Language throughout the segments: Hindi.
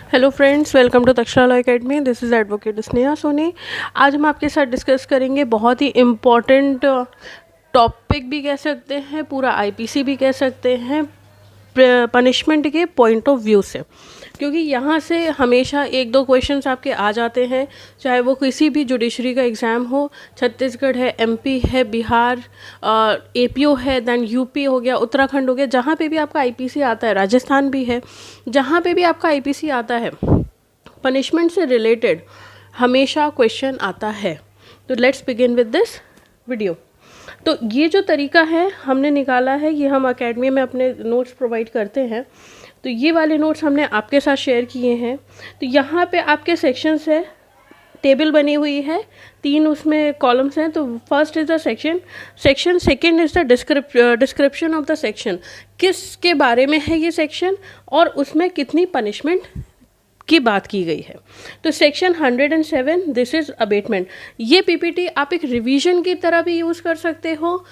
Hello friends, welcome to Takshara law academy. This is advocate Sneha Soni. आज हम आपके साथ डिस्कस करेंगे बहुत ही इम्पॉर्टेंट टॉपिक भी कह सकते हैं, पूरा आईपीसी भी कह सकते हैं, पनिशमेंट के पॉइंट ऑफ व्यू से, क्योंकि यहाँ से हमेशा एक दो क्वेश्चंस आपके आ जाते हैं, चाहे वो किसी भी जुडिशरी का एग्ज़ाम हो। छत्तीसगढ़ है, एमपी है, बिहार, एपीओ है, देन यूपी हो गया, उत्तराखंड हो गया, जहाँ पे भी आपका आईपीसी आता है, राजस्थान भी है, जहाँ पे भी आपका आईपीसी आता है, पनिशमेंट से रिलेटेड हमेशा क्वेश्चन आता है। तो let's begin with this video. तो ये जो तरीका है हमने निकाला है, ये हम एकेडमी में अपने नोट्स प्रोवाइड करते हैं। तो ये वाले नोट्स हमने आपके साथ शेयर किए हैं। तो यहाँ पे आपके सेक्शंस है, टेबल बनी हुई है, 3 उसमें कॉलम्स हैं। तो first is the section second is the description of the section, किसके बारे में है ये सेक्शन और उसमें कितनी पनिशमेंट की बात की गई है। तो सेक्शन 107 दिस इज़ अबेटमेंट। ये पीपीटी आप एक रिवीजन की तरह भी यूज़ कर सकते हो,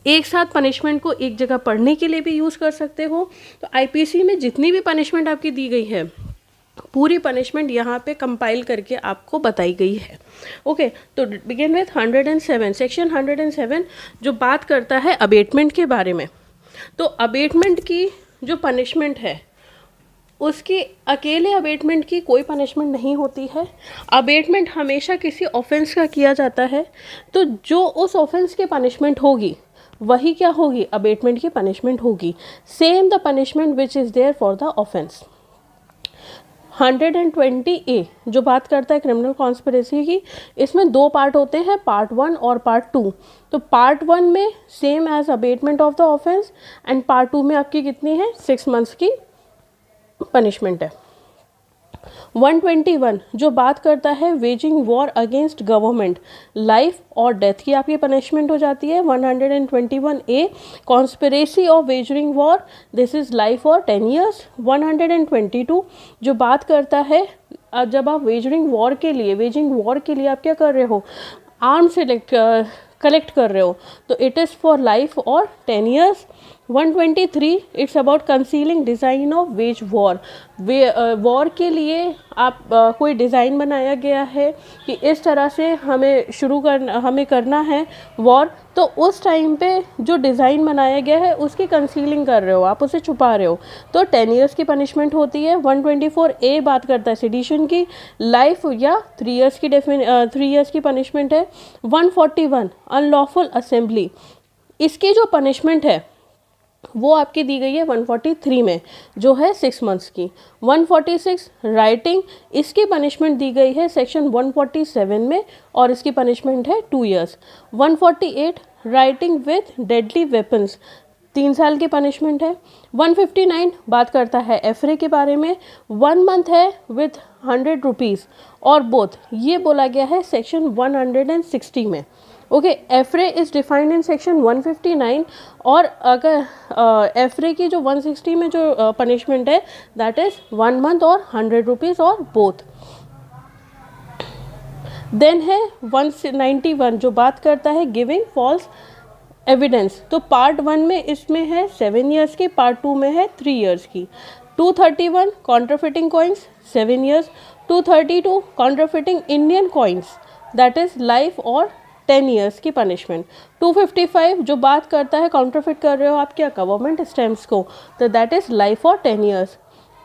एक साथ पनिशमेंट को एक जगह पढ़ने के लिए भी यूज़ कर सकते हो। तो आईपीसी में जितनी भी पनिशमेंट आपकी दी गई है, पूरी पनिशमेंट यहाँ पे कंपाइल करके आपको बताई गई है। ओके, तो बिगिन विथ 107। सेक्शन 107 जो बात करता है अबेटमेंट के बारे में। तो अबेटमेंट की जो पनिशमेंट है, उसकी अकेले अबेटमेंट की कोई पनिशमेंट नहीं होती है। अबेटमेंट हमेशा किसी ऑफेंस का किया जाता है, तो जो उस ऑफेंस की पनिशमेंट होगी वही क्या होगी, अबेटमेंट की पनिशमेंट होगी। Same the punishment which is there for the offence. 120A जो बात करता है क्रिमिनल कॉन्स्पिरेसी की, इसमें 2 पार्ट होते हैं, पार्ट 1 और पार्ट 2। तो पार्ट 1 में same as abetment of the offence, and part 2 में आपकी कितनी है, 6 मंथ्स की पनिशमेंट है। 121 जो बात करता है waging war against government, life और डेथ की आपकी पनिशमेंट हो जाती है। 121A conspiracy of waging war, this is life और 10 years। 122 जो बात करता है जब आप वेजिंग वॉर के लिए आप क्या कर रहे हो, आर्म कलेक्ट कर रहे हो, तो इट इज़ फॉर लाइफ और 10 years। 123 it's about concealing design of ways war. War के लिए आप कोई डिज़ाइन बनाया गया है कि इस तरह से हमें करना है वॉर, तो उस टाइम पे जो डिज़ाइन बनाया गया है उसकी कंसीलिंग कर रहे हो, आप उसे छुपा रहे हो, तो 10 years की पनिशमेंट होती है। 124A बात करता है सेडिशन की, लाइफ या 3 years की पनिशमेंट है। 141 अनलॉफुल असेंबली, इसकी जो पनिशमेंट है वो आपकी दी गई है 143 में, जो है 6 months की। 146 राइटिंग, इसकी पनिशमेंट दी गई है सेक्शन 147 में और इसकी पनिशमेंट है 2 years। 148 writing with deadly weapons, 3 साल की पनिशमेंट है। 159 बात करता है एफरे के बारे में, 1 month है विथ 100 रुपीज़, और बोथ ये बोला गया है सेक्शन 160 में। Okay, affray is defined in section 159, और अगर एफरे की जो 160 में जो पनिशमेंट है दैट इज़ 1 month और 100 रुपीज़, और बोथ। देन है 191 जो बात करता है गिविंग फॉल्स एविडेंस। तो पार्ट 1 में इसमें है 7 years की, पार्ट 2 में है 3 years की। 231 counterfeiting coins, 7 years। 232 counterfeiting Indian coins, that is life और 10 years की पनिशमेंट। 255 जो बात करता है काउंटरफिट कर रहे हो आप क्या, गवर्नमेंट स्टैम्प्स को, तो दैट इज़ लाइफ और 10 years।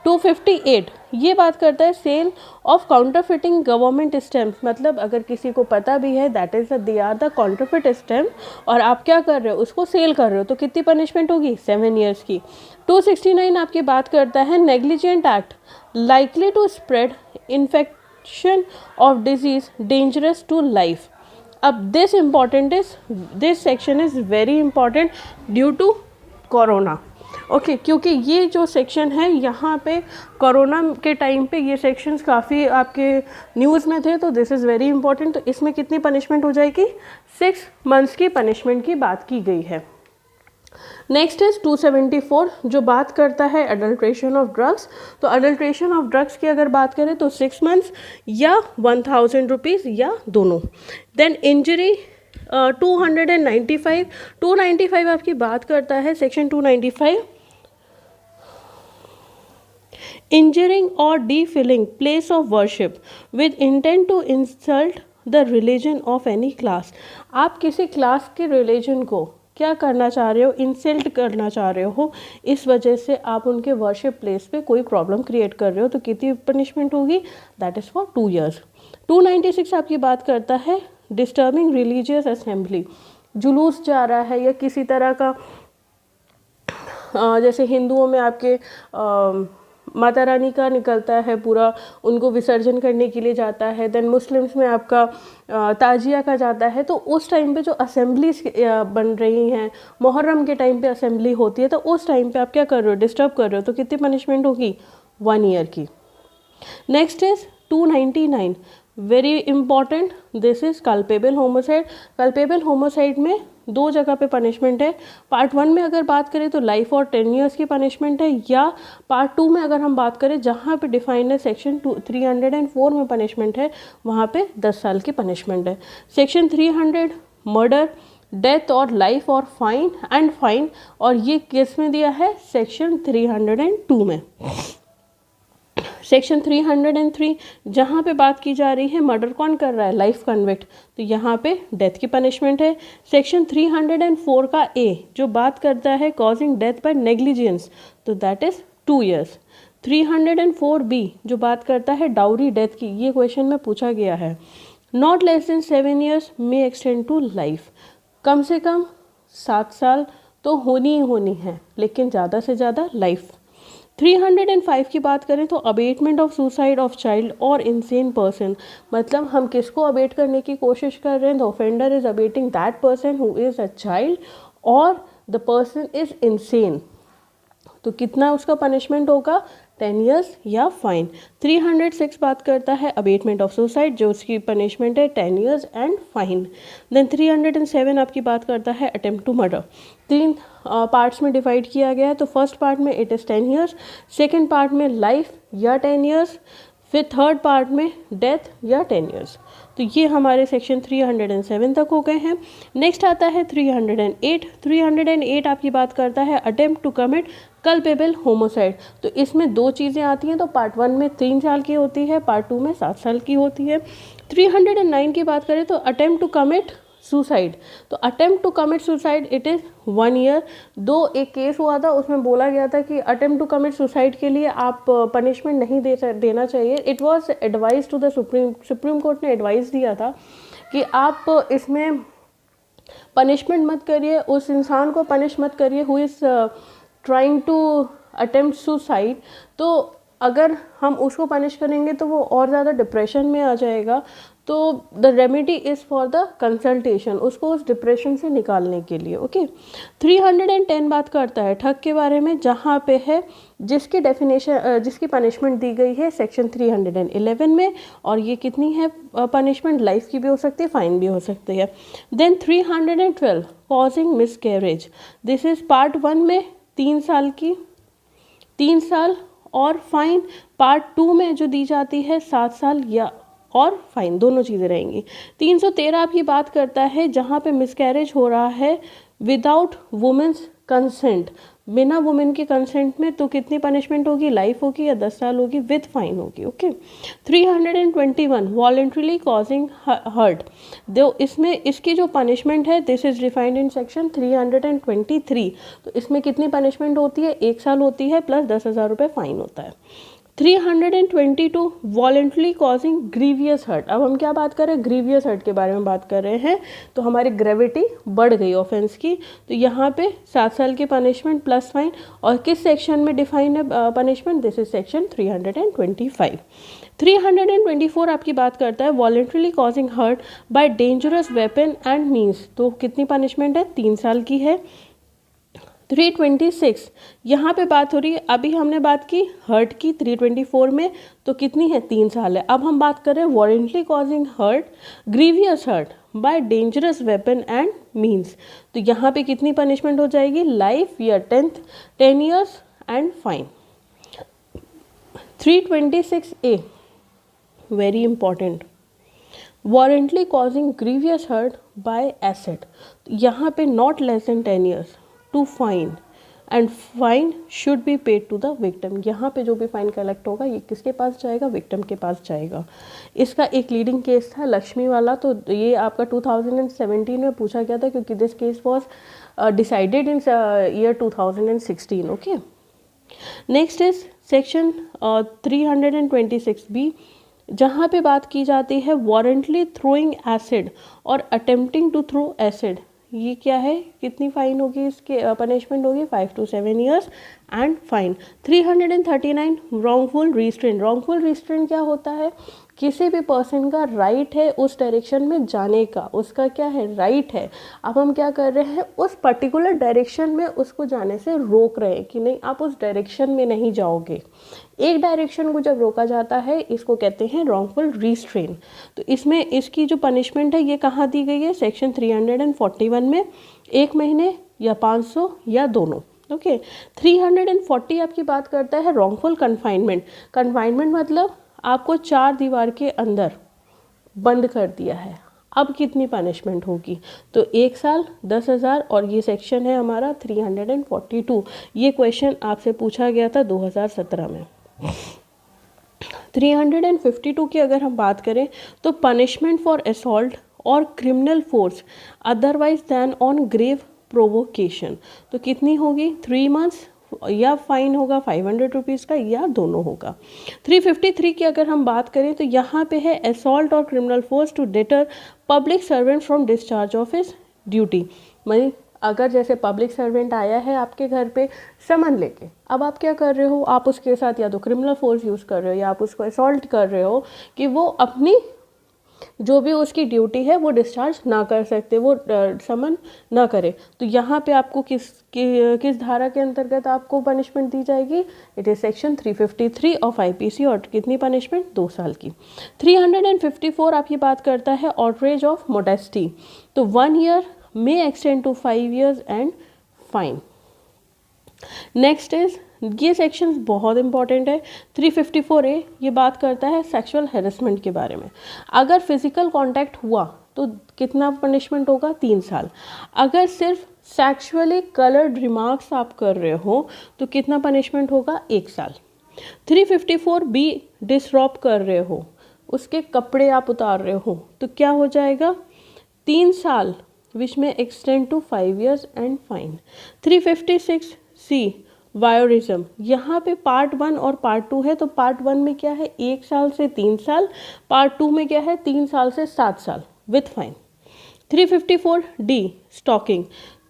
258 ये बात करता है sale of counterfeiting government stamps, मतलब अगर किसी को पता भी है that is they are the counterfeit stamp और आप क्या कर रहे हो, उसको सेल कर रहे हो, तो कितनी पनिशमेंट होगी, 7 years की। 269 आपकी बात करता है negligent act likely to spread infection of disease dangerous to life. अब this section is very important due to corona. Okay, क्योंकि ये जो सेक्शन है यहाँ पे कोरोना के टाइम पे ये सेक्शंस काफ़ी आपके न्यूज़ में थे, तो दिस इज़ वेरी इंपॉर्टेंट। तो इसमें कितनी पनिशमेंट हो जाएगी, 6 months की पनिशमेंट की बात की गई है। नेक्स्ट इज 274 जो बात करता है अडल्ट्रेशन ऑफ ड्रग्स। तो अडल्ट्रेशन ऑफ ड्रग्स की अगर बात करें तो 6 months या 1000 रुपीज़ या दोनों। देन इंजरी 295 आपकी बात करता है section 295 injuring or defilling place of worship with intent to insult the religion of any class। आप किसी क्लास के रिलीजन को क्या करना चाह रहे हो, इंसल्ट करना चाह रहे हो, इस वजह से आप उनके वर्शिप प्लेस पे कोई प्रॉब्लम क्रिएट कर रहे हो, तो कितनी पनिशमेंट होगी, दैट इज़ फॉर 2 years। 296 आपकी बात करता है डिस्टर्बिंग रिलीजियस असेंबली, जुलूस जा रहा है या किसी तरह का जैसे हिंदुओं में आपके माता रानी का निकलता है पूरा, उनको विसर्जन करने के लिए जाता है। देन मुस्लिम्स में आपका ताजिया का जाता है। तो उस टाइम पे जो असेंबलीज बन रही हैं, मुहर्रम के टाइम पे असेंबली होती है, तो उस टाइम पे आप क्या कर रहे हो, डिस्टर्ब कर रहे हो, तो कितनी पनिशमेंट होगी, 1 year की। Next is 299, very important, this is culpable homicide. Culpable homicide में 2 जगह पे पनिशमेंट है। पार्ट 1 में अगर बात करें तो लाइफ और 10 years की पनिशमेंट है, या पार्ट 2 में अगर हम बात करें जहाँ पे डिफाइंड है सेक्शन 304 में पनिशमेंट है, वहाँ पे 10 साल की पनिशमेंट है। सेक्शन 300 मर्डर, डेथ और लाइफ और फाइन एंड फाइन, और ये किस में दिया है, सेक्शन 302 में। सेक्शन 303 जहाँ पे बात की जा रही है मर्डर कौन कर रहा है, लाइफ कन्विक्ट, तो यहाँ पे डेथ की पनिशमेंट है। सेक्शन 304 का ए जो बात करता है कॉजिंग डेथ बाय नेग्लिजेंस, तो दैट इज 2 years। 304 बी जो बात करता है डाउरी डेथ की, ये क्वेश्चन में पूछा गया है। Not less than 7 years may extend to life, कम से कम 7 साल तो होनी ही होनी है, लेकिन ज़्यादा से ज़्यादा लाइफ। 305 की बात करें तो abetment of suicide of child और इंसेन पर्सन, मतलब हम किसको अबेट करने की कोशिश कर रहे हैं, the offender is abetting that person who is a child और द पर्सन इज इंसेन, तो कितना उसका पनिशमेंट होगा, 10 years या फाइन। 306 बात करता है अबेटमेंट ऑफ सुसाइड, जो उसकी पनिशमेंट है 10 years एंड फाइन। देन 307 आपकी बात करता है अटेम्प्ट टू मर्डर। 3 पार्ट्स में डिवाइड किया गया है, तो फर्स्ट पार्ट में it is 10 years, second part में लाइफ या 10 years, फिर थर्ड पार्ट में डेथ या 10 years। तो ये हमारे सेक्शन 307 तक हो गए हैं। नेक्स्ट आता है 308। 308 आपकी बात करता है attempt to commit culpable homicide. तो इसमें 2 चीज़ें आती हैं, तो पार्ट 1 में 3 साल की होती है, पार्ट 2 में 7 साल की होती है। 309 की बात करें तो अटेम्प्ट टू कमिट सुसाइड, तो attempt to commit suicide it is 1 year। एक केस हुआ था, उसमें बोला गया था कि अटेम्प्ट टू कमिट सुसाइड के लिए आप पनिशमेंट नहीं देना चाहिए। It was advise to the supreme court ने एडवाइस दिया था कि आप इसमें पनिशमेंट मत करिए, उस इंसान को पनिश मत करिए who is trying to attempt suicide. तो अगर हम उसको पनिश करेंगे तो वो और ज़्यादा डिप्रेशन में आ जाएगा। तो the remedy is for the consultation, उसको उस डिप्रेशन से निकालने के लिए। ओके 310 बात करता है ठग के बारे में, जहाँ पे है जिसकी डेफिनेशन जिसकी पनिशमेंट दी गई है सेक्शन 311 में, और ये कितनी है पनिशमेंट, लाइफ की भी हो सकती है, फाइन भी हो सकती है। Then 312 causing miscarriage, this is part 1 में 3 साल की, 3 साल और फाइन। पार्ट 2 में जो दी जाती है 7 साल या और फाइन, दोनों चीज़ें रहेंगी। 313 आपकी बात करता है जहाँ पे मिसकैरेज हो रहा है विदाउट वुमेन्स कंसेंट, बिना वुमेन के कंसेंट में, तो कितनी पनिशमेंट होगी, लाइफ होगी या 10 साल होगी, विद फाइन होगी। ओके 321 वॉलेंट्रीली कॉजिंग हर्ट, दो इसमें इसकी जो पनिशमेंट है this is defined in section 323, तो इसमें कितनी पनिशमेंट होती है, 1 साल होती है प्लस 10,000 रुपये फाइन होता है। 322 वॉलेंटली कॉजिंग ग्रीवियस हर्ट, अब हम क्या बात कर रहे हैं, ग्रीवियस हर्ट के बारे में बात कर रहे हैं, तो हमारी ग्रेविटी बढ़ गई ऑफेंस की, तो यहाँ पे 7 साल की पनिशमेंट प्लस फाइन। और किस सेक्शन में डिफाइन है पनिशमेंट, दिस इज सेक्शन 325। 324 आपकी बात करता है voluntarily causing hurt by dangerous weapon and means, तो कितनी पनिशमेंट है, 3 साल की है। 326 यहाँ पे बात हो रही है, अभी हमने बात की हर्ट की 324 में, तो कितनी है, 3 साल है। अब हम बात कर रहे हैं voluntarily causing hurt grievous hurt by dangerous weapon and means, तो यहाँ पे कितनी पनिशमेंट हो जाएगी, लाइफ या 10 years and fine. 326A very important, voluntarily causing grievous hurt by acid, यहाँ पे not less than 10 years to fine and fine should be paid to the victim. यहाँ पे जो भी फाइन कलेक्ट होगा ये किसके पास जाएगा, विक्टिम के पास जाएगा। इसका एक लीडिंग केस था लक्ष्मी वाला, तो ये आपका 2017 में पूछा गया था क्योंकि this case was decided in year 2016। Okay, next is section 326B, जहाँ पे बात की जाती है वारंटली थ्रोइंग एसिड और अटेम्प्टिंग टू थ्रो एसिड। ये क्या है, कितनी फाइन होगी, इसके पनिशमेंट होगी 5 to 7 years and fine. 339 wrongful restrain. Wrongful restrain क्या होता है, किसी भी पर्सन का राइट है उस डायरेक्शन में जाने का, उसका क्या है, राइट है। अब हम क्या कर रहे हैं, उस पर्टिकुलर डायरेक्शन में उसको जाने से रोक रहे हैं कि नहीं आप उस डायरेक्शन में नहीं जाओगे। एक डायरेक्शन को जब रोका जाता है इसको कहते हैं रॉन्गफुल रिस्ट्रेन। तो इसमें इसकी जो पनिशमेंट है ये कहाँ दी गई है, सेक्शन 341 में, 1 महीने या 500 या दोनों। ओके, 340 आपकी बात करता है रॉन्गफुल कन्फाइनमेंट। कन्फाइनमेंट मतलब आपको 4 दीवार के अंदर बंद कर दिया है, अब कितनी पनिशमेंट होगी, तो 1 साल 10,000। और ये सेक्शन है हमारा 342। ये क्वेश्चन आपसे पूछा गया था 2017 में। 352 की अगर हम बात करें तो पनिशमेंट फॉर असॉल्ट और criminal force otherwise than on grave provocation, तो कितनी होगी, 3 months या फाइन होगा 500 रुपीज़ का या दोनों होगा। 353 की अगर हम बात करें तो यहाँ पे है असॉल्ट और criminal force to deter public servant from discharge of his duty. मतलब अगर जैसे पब्लिक सर्वेंट आया है आपके घर पे समन लेके, अब आप क्या कर रहे हो, आप उसके साथ या तो क्रिमिनल फोर्स यूज़ कर रहे हो या आप उसको असॉल्ट कर रहे हो कि वो अपनी जो भी उसकी ड्यूटी है वो डिस्चार्ज ना कर सकते, वो समन ना करे। तो यहाँ पे आपको किस धारा के अंतर्गत आपको पनिशमेंट दी जाएगी, it is section 353 of IPC। और कितनी पनिशमेंट, 2 साल की। 354 आपकी बात करता है outrage ऑफ modesty, तो 1 year may extend to 5 years and fine. Next is, ये सेक्शन बहुत इंपॉर्टेंट है, 354A, ये बात करता है सेक्सुअल हेरेसमेंट के बारे में। अगर फिजिकल कांटेक्ट हुआ तो कितना पनिशमेंट होगा, 3 साल। अगर सिर्फ सेक्सुअली कलर्ड रिमार्क्स आप कर रहे हो तो कितना पनिशमेंट होगा, 1 साल। 354B, डिसरॉब कर रहे हो, उसके कपड़े आप उतार रहे हो तो क्या हो जाएगा, 3 साल विच में extend to 5 years and fine. 356C, voyeurism, यहाँ पे पार्ट 1 और पार्ट 2 है, तो पार्ट 1 में क्या है, 1 साल से 3 साल, पार्ट 2 में क्या है, 3 साल से 7 साल विथ फाइन। 354D, स्टॉकिंग,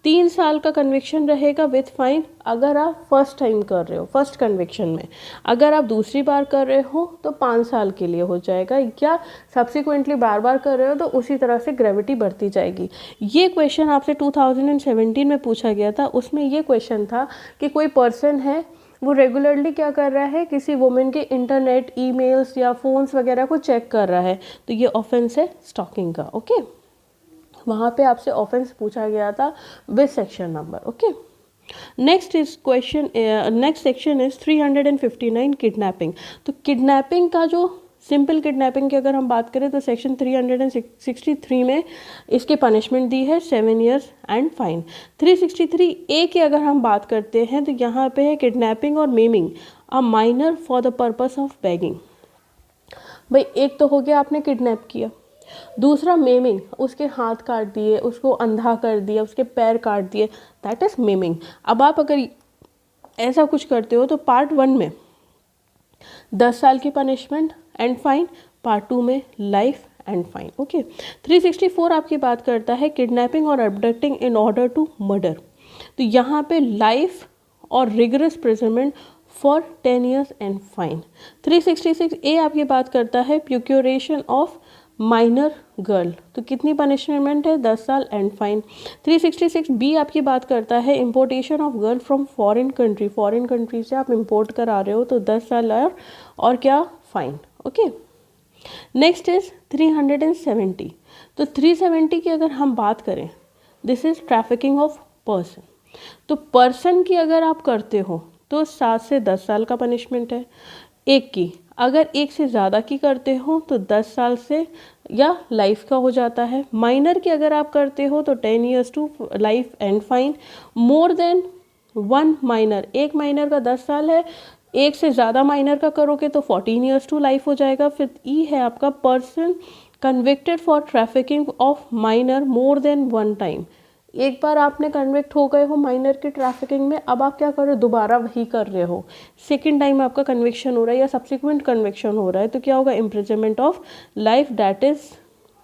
3 साल का कन्विक्शन रहेगा विथ फाइन अगर आप फर्स्ट टाइम कर रहे हो, फर्स्ट कन्विक्शन में। अगर आप दूसरी बार कर रहे हो तो 5 साल के लिए हो जाएगा, या सब्सिक्वेंटली बार बार कर रहे हो तो उसी तरह से ग्रेविटी बढ़ती जाएगी। ये क्वेश्चन आपसे 2017 में पूछा गया था, उसमें ये क्वेश्चन था कि कोई पर्सन है वो रेगुलरली क्या कर रहा है, किसी वुमेन के इंटरनेट, ईमेल्स या फ़ोन्स वगैरह को चेक कर रहा है, तो ये ऑफेंस है स्टॉकिंग का। ओके, वहाँ पे आपसे ऑफेंस पूछा गया था with section number. Okay, next is question, next section is 359 kidnapping. तो किडनैपिंग का जो सिंपल किडनैपिंग की अगर हम बात करें तो सेक्शन 363 में इसकी पनिशमेंट दी है 7 years एंड फाइन। 363A की अगर हम बात करते हैं तो यहाँ पे है किडनैपिंग और maiming a minor for the purpose of begging. भाई एक तो हो गया आपने किडनैप किया, दूसरा मेमिंग, उसके हाथ काट दिए, उसको अंधा कर दिया, उसके पैर काट दिए, दैट इज मेमिंग। अब आप अगर ऐसा कुछ करते हो तो पार्ट 1 में 10 साल की पनिशमेंट एंड फाइन, पार्ट 2 में लाइफ एंड फाइन। ओके, 364 आपकी बात करता है किडनैपिंग और abducting in order to murder, तो यहाँ पे लाइफ और rigorous imprisonment for 10 years and fine. 366A आपकी बात करता है प्रोक्यूरेशन ऑफ माइनर गर्ल, तो कितनी पनिशमेंट है, 10 साल एंड फाइन। 366B आपकी बात करता है importation of girl from foreign country, foreign country से आप इम्पोर्ट करा रहे हो तो 10 साल और क्या, फाइन। Okay, next is 370। तो 370 की अगर हम बात करें, this is trafficking of person, तो पर्सन की अगर आप करते हो तो 7 से 10 साल का पनिशमेंट है। एक की, अगर एक से ज़्यादा की करते हो तो 10 साल से या लाइफ का हो जाता है। माइनर की अगर आप करते हो तो 10 years to life and fine. More than one minor, एक माइनर का 10 साल है, एक से ज़्यादा माइनर का करोगे तो 14 ईयर्स टू लाइफ हो जाएगा। फिर ई है आपका person convicted for trafficking of minor more than one time. एक बार आपने कन्विक्ट हो गए हो माइनर की ट्रैफिकिंग में, अब आप क्या कर रहे हो, दोबारा वही कर रहे हो, सेकेंड टाइम आपका कन्विक्शन हो रहा है या सब्सिक्वेंट कन्विक्शन हो रहा है, तो क्या होगा, imprisonment of life, that is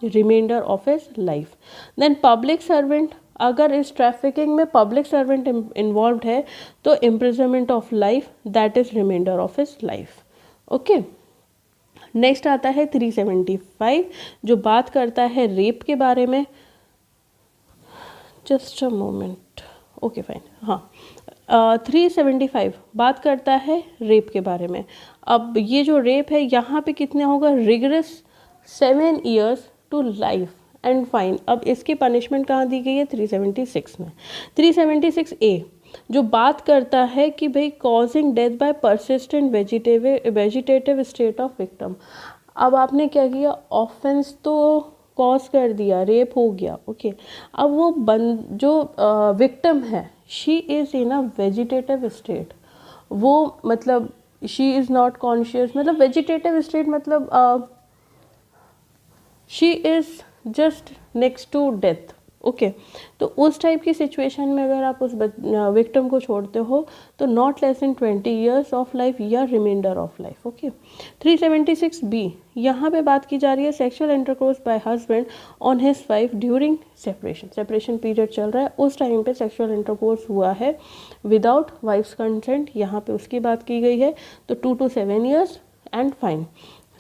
remainder of his life. Then public servant, अगर इस ट्रैफिकिंग में पब्लिक सर्वेंट इन्वॉल्व है तो imprisonment of life, that is remainder of his life. Okay, next आता है 375 जो बात करता है रेप के बारे में। Just a moment, okay fine, हाँ 375 बात करता है रेप के बारे में। अब ये जो रेप है यहाँ पे कितने होगा, rigorous 7 years to life and fine. अब इसकी पनिशमेंट कहाँ दी गई है, 376 में। 376 ए जो बात करता है कि भाई causing death by persistent vegetative state of victim. अब आपने क्या किया, ऑफेंस तो कॉज कर दिया, रेप हो गया, ओके। अब वो जो विक्टिम है, she is in a vegetative state, वो मतलब शी इज़ नॉट कॉन्शियस, मतलब वेजिटेटिव स्टेट मतलब she is just next to death, okay. तो उस टाइप की सिचुएशन में अगर आप उस विक्टिम को छोड़ते हो तो not less than 20 years of life या remainder of life, okay. 376 B यहाँ पे बात की जा रही है sexual intercourse by husband on his wife during separation period चल रहा है, उस टाइम पे सेक्सुअल इंटरकोर्स हुआ है विदाउट वाइफ्स कंसेंट, यहाँ पे उसकी बात की गई है, तो 2 to 7 ईयर्स एंड फाइन।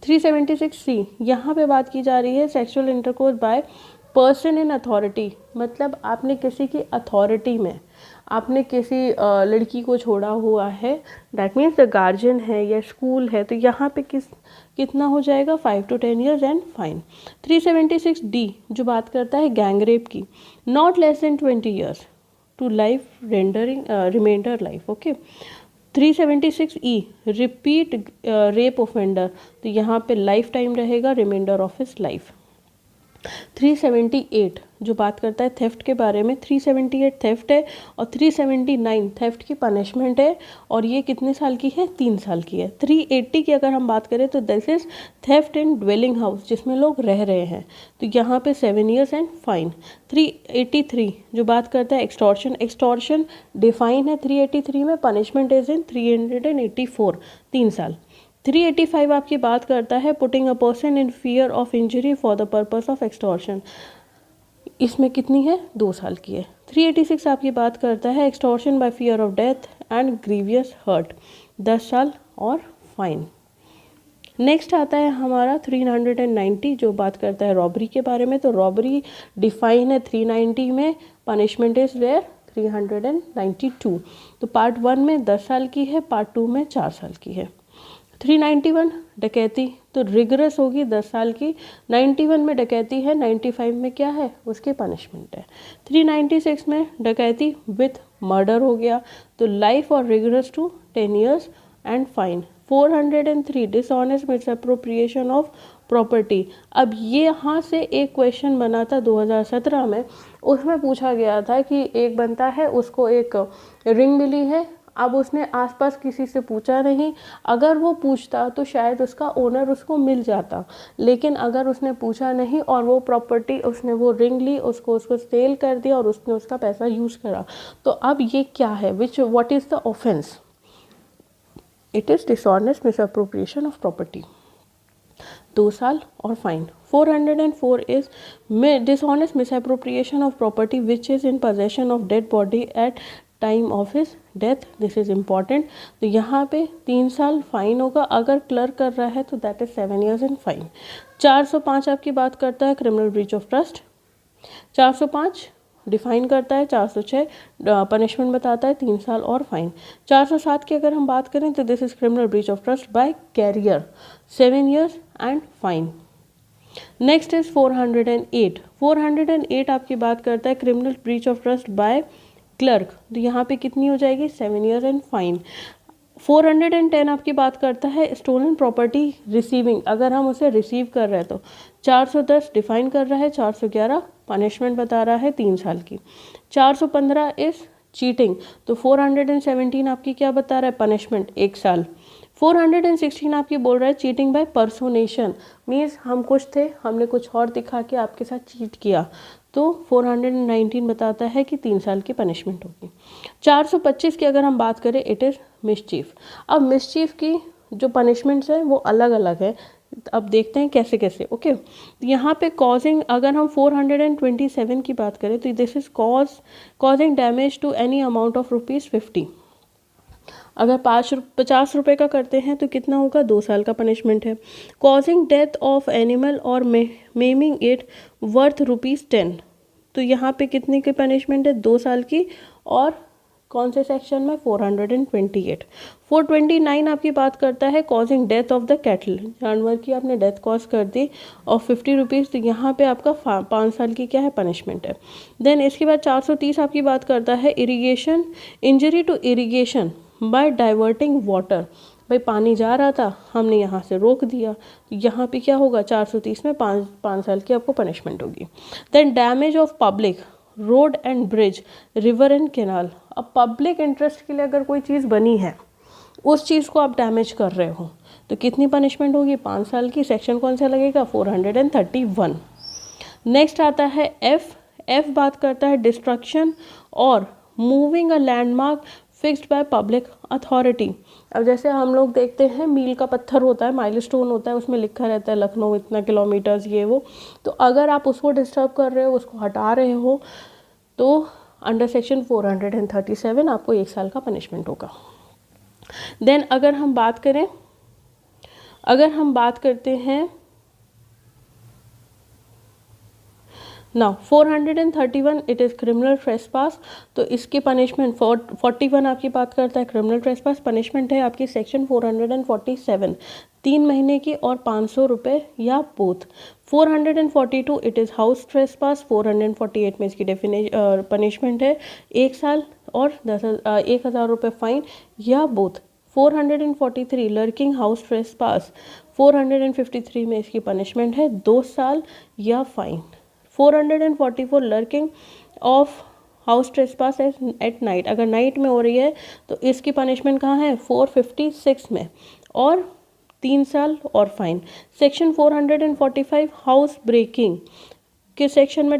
376 सी यहाँ पे बात की जा रही है sexual intercourse by person in authority, मतलब आपने किसी की अथॉरिटी में आपने किसी लड़की को छोड़ा हुआ है, दैट मीन्स द गार्जियन है या स्कूल है, तो यहाँ पे कितना हो जाएगा, 5 to 10 years and fine. 376 D जो बात करता है गैंग रेप की, not less than 20 years to life rendering remainder life, okay. 376 E repeat rape offender, तो यहाँ पे लाइफ टाइम रहेगा, रिमाइंडर ऑफ हिज लाइफ। 378 जो बात करता है थेफ्ट के बारे में, 378 थेफ्ट है और 379 थेफ्ट की पनिशमेंट है, और ये कितने साल की है, 3 साल की है। 380 की अगर हम बात करें तो this is theft in dwelling house, जिसमें लोग रह रहे हैं, तो यहाँ पे 7 ईयर्स एंड फाइन। 383 जो बात करता है एक्सटॉर्शन डिफाइन है 383 में, पनिशमेंट इज इन 384 3 साल। 385 आपकी बात करता है putting a person in fear of injury for the purpose of extortion, इसमें कितनी है, 2 साल की है। 386 आपकी बात करता है extortion by fear of death and grievous hurt, 10 साल और फाइन। नेक्स्ट आता है हमारा 390 जो बात करता है रॉबरी के बारे में, तो रॉबरी डिफाइन है 390 में, पनिशमेंट इज वेयर 392, तो पार्ट 1 में 10 साल की है, पार्ट 2 में 4 साल की है। 391 डकैती, तो रिगरस होगी 10 साल की, 91 में डकैती है, 95 में क्या है, उसकी पनिशमेंट है। 396 में डकैती विथ मर्डर हो गया, तो लाइफ और rigorous to 10 years and fine. 403 dishonest misappropriation of property, अब ये यहाँ से एक क्वेश्चन बना था 2017 में, उसमें पूछा गया था कि एक बनता है उसको एक रिंग मिली है, अब उसने आसपास किसी से पूछा नहीं, अगर वो पूछता तो शायद उसका ओनर उसको मिल जाता, लेकिन अगर उसने पूछा नहीं और वो प्रॉपर्टी उसने वो रिंग ली, उसको सेल कर दिया और उसने उसका पैसा यूज़ करा, तो अब ये क्या है, what is the offence, it is dishonest misappropriation of property, 2 साल और fine. 404 is dishonest misappropriation of property which is in possession of dead body at time of his death, this is important, तो यहाँ पे 3 साल फाइन होगा, अगर क्लर्क कर रहा है तो that is 7 years and fine. 405 आपकी बात करता है criminal breach of trust, 405 define करता है, 406 पनिशमेंट बताता है 3 साल और फाइन। 407 की अगर हम बात करें तो this is criminal breach of trust by carrier, 7 years and fine. Next is 408, 408 आपकी बात करता है criminal breach of trust by clerk, तो यहाँ पे कितनी हो जाएगी, 7 ईयर्स एंड फाइन। 410 आपकी बात करता है स्टोलन प्रॉपर्टी रिसीविंग, अगर हम उसे रिसीव कर रहे हैं तो 410 डिफाइन कर रहा है, 411 पनिशमेंट बता रहा है 3 साल की। 415 इस चीटिंग, तो 417 आपकी क्या बता रहा है, पनिशमेंट 1 साल। 416 आपकी बोल रहा है चीटिंग बाय पर्सोनेशन, मीन्स हम कुछ थे, हमने कुछ और दिखा के आपके साथ चीट किया, तो 419 बताता है कि 3 साल की पनिशमेंट होगी। 425 की अगर हम बात करें, इट इज़ मिसचीफ। अब मिसचीफ की जो पनिशमेंट्स हैं वो अलग अलग है, अब देखते हैं कैसे कैसे। ओके, यहाँ पे कॉजिंग, अगर हम 427 की बात करें तो this is causing damage to any amount of ₹50। अगर 50 रुपये का करते हैं तो कितना होगा, 2 साल का पनिशमेंट है। कॉजिंग डेथ ऑफ एनिमल और मेमिंग इट वर्थ ₹10, तो यहाँ पे कितने की पनिशमेंट है, 2 साल की, और कौन से सेक्शन में, 428। 429 आपकी बात करता है causing death of the cattle, जानवर की आपने डेथ कॉज कर दी और ₹50, तो यहाँ पे आपका 5 साल की क्या है, पनिशमेंट है। देन इसके बाद 430 आपकी बात करता है irrigation, injury to irrigation by diverting water, भाई पानी जा रहा था, हमने यहाँ से रोक दिया, तो यहाँ पे क्या होगा, 430 में 5 साल की आपको पनिशमेंट होगी। Then damage of public road and bridge, river and canal, अब पब्लिक इंटरेस्ट के लिए अगर कोई चीज़ बनी है, उस चीज़ को आप डैमेज कर रहे हो, तो कितनी पनिशमेंट होगी, 5 साल की। सेक्शन कौन सा लगेगा, 431। नेक्स्ट आता है एफ बात करता है डिस्ट्रक्शन और moving a landmark fixed by public authority. अब जैसे हम लोग देखते हैं मील का पत्थर होता है, माइलस्टोन होता है, उसमें लिखा रहता है लखनऊ इतना किलोमीटर्स ये वो, तो अगर आप उसको डिस्टर्ब कर रहे हो, उसको हटा रहे हो, तो अंडर सेक्शन 437 आपको 1 साल का पनिशमेंट होगा। देन अगर हम बात करते हैं now 431 it is criminal trespass, तो इसकी पनिशमेंट 41 आपकी बात करता है क्रिमिनल ट्रेसपास, पनिशमेंट है आपकी सेक्शन 447, 3 महीने की और 500 रुपये या both. 442 it is house trespass, 448 में इसकी पनिशमेंट है 1 साल और 1,000 रुपये फाइन या बोथ। 443 लर्किंग हाउस ट्रेसपास, 453 में इसकी पनिशमेंट है 2 साल या fine. 444 lurking of house trespass at night, अगर नाइट में हो रही है तो इसकी पनिशमेंट कहाँ है, 456 में, और 3 साल और फाइन। सेक्शन 445 हाउस ब्रेकिंग किस सेक्शन में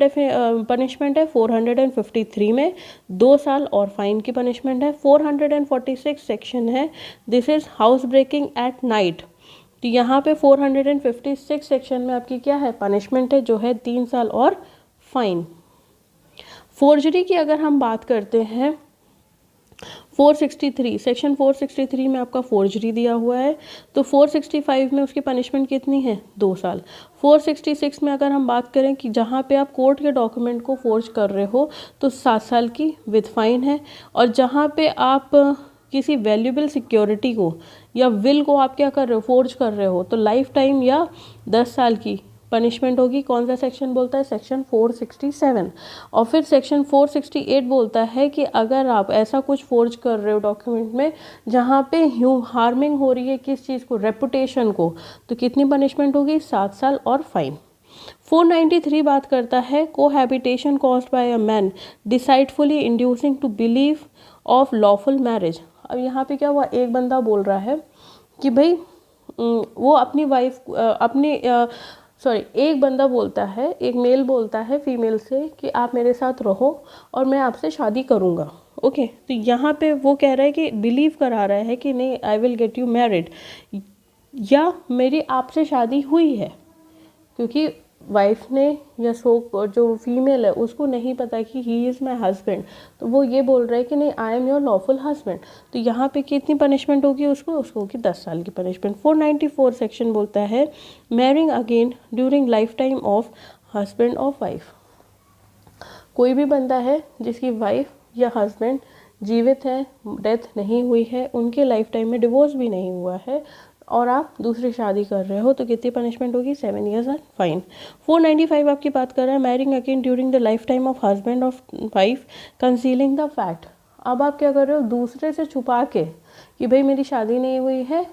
पनिशमेंट है, 453 में, 2 साल और फाइन की पनिशमेंट है। 446 सेक्शन है, this is house breaking at night, तो यहाँ पे 456 सेक्शन में आपकी क्या है, पनिशमेंट है जो है 3 साल और फाइन। फोर्जरी की अगर हम बात करते हैं, 463 सेक्शन 463 में आपका फोर्जरी दिया हुआ है, तो 465 में उसकी पनिशमेंट कितनी है, 2 साल। 466 में अगर हम बात करें कि जहाँ पे आप कोर्ट के डॉक्यूमेंट को फोर्ज कर रहे हो तो 7 साल की विद फाइन है, और जहाँ पे आप किसी वैल्यूएबल सिक्योरिटी को या विल को आप क्या कर रहे हो, फोर्ज कर रहे हो, तो लाइफ टाइम या 10 साल की पनिशमेंट होगी। कौन सा सेक्शन बोलता है, सेक्शन 467। और फिर सेक्शन 468 बोलता है कि अगर आप ऐसा कुछ फोर्ज कर रहे हो डॉक्यूमेंट में जहाँ पे हार्मिंग हो रही है किस चीज़ को, रेपुटेशन को, तो कितनी पनिशमेंट होगी, 7 साल और फाइन। 493 बात करता है cohabitation caused by a man deceitfully inducing to believe of lawful marriage. अब यहाँ पे क्या हुआ, एक बंदा बोल रहा है कि भाई वो अपनी वाइफ एक बंदा बोलता है, एक मेल बोलता है फीमेल से कि आप मेरे साथ रहो और मैं आपसे शादी करूँगा। ओके, तो यहाँ पे वो कह रहा है कि बिलीव करा रहा है कि नहीं, I will get you married, या मेरी आपसे शादी हुई है, क्योंकि वाइफ ने या जो फीमेल है उसको नहीं पता कि ही इज़ माई हस्बैंड, तो वो ये बोल रहा है कि नहीं, I am your lawful husband, तो यहाँ पे कितनी पनिशमेंट होगी उसको होगी 10 साल की पनिशमेंट। 494 सेक्शन बोलता है marrying again during life time of husband of wife. कोई भी बंदा है जिसकी वाइफ या हस्बैंड जीवित है, डेथ नहीं हुई है, उनके लाइफ टाइम में डिवोर्स भी नहीं हुआ है, और आप दूसरी शादी कर रहे हो, तो कितनी पनिशमेंट होगी, 7 ईयर्स और फाइन। 495 आपकी बात कर रहा है marrying again during the life time of husband of wife concealing the fact. अब आप क्या कर रहे हो, दूसरे से छुपा के कि भाई मेरी शादी नहीं हुई है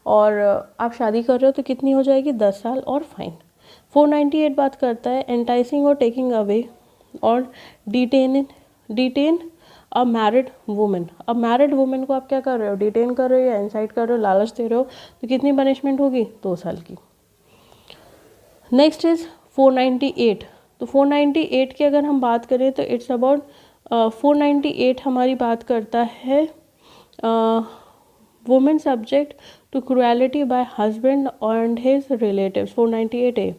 और आप शादी कर रहे हो, तो कितनी हो जाएगी, 10 साल और फाइन। 498 बात करता है एंटाइसिंग और टेकिंग अवे और डिटेन अ मैरिड वुमेन, अब मैरिड वुमेन को आप क्या कर रहे हो, डिटेन कर रहे हो या इंसाइट कर रहे हो, लालच दे रहे हो, तो कितनी पनिशमेंट होगी, 2 साल की। Next is 498। तो 498 की अगर हम बात करें तो इट्स अबाउट 498 हमारी बात करता है women subject to cruelty by husband and his relatives, 498A।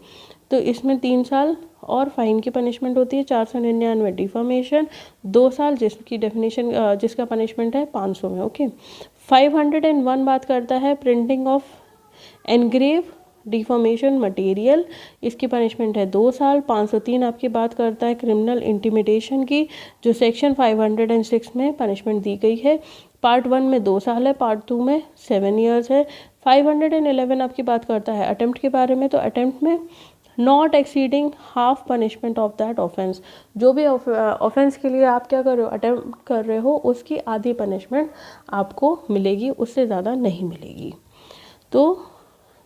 तो इसमें 3 साल और फाइन की पनिशमेंट होती है, 499 डिफामेशन, 2 साल जिसकी डेफिनेशन जिसका पनिशमेंट है 500 में। ओके 501 बात करता है printing of engrave deformation material, इसकी पनिशमेंट है 2 साल। 503 आपकी बात करता है क्रिमिनल इंटिमिडेशन की, जो सेक्शन 506 में पनिशमेंट दी गई है। पार्ट 1 में 2 साल है, पार्ट 2 में 7 ईयर्स है। 511 आपकी बात करता है अटेम्प्ट के बारे में, तो अटेम्प्ट में not exceeding half punishment of that offence, जो भी ऑफेंस के लिए आप क्या कर रहे हो, अटेम्प्ट कर रहे हो, उसकी आधी पनिशमेंट आपको मिलेगी, उससे ज़्यादा नहीं मिलेगी। तो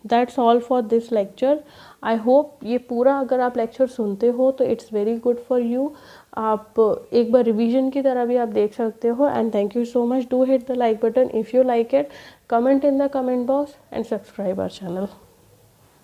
that's all for this lecture. I hope ये पूरा अगर आप लेक्चर सुनते हो तो it's very good for you, आप एक बार रिवीजन की तरह भी आप देख सकते हो। And thank you so much, do hit the like button if you like it, comment in the comment box and subscribe our channel.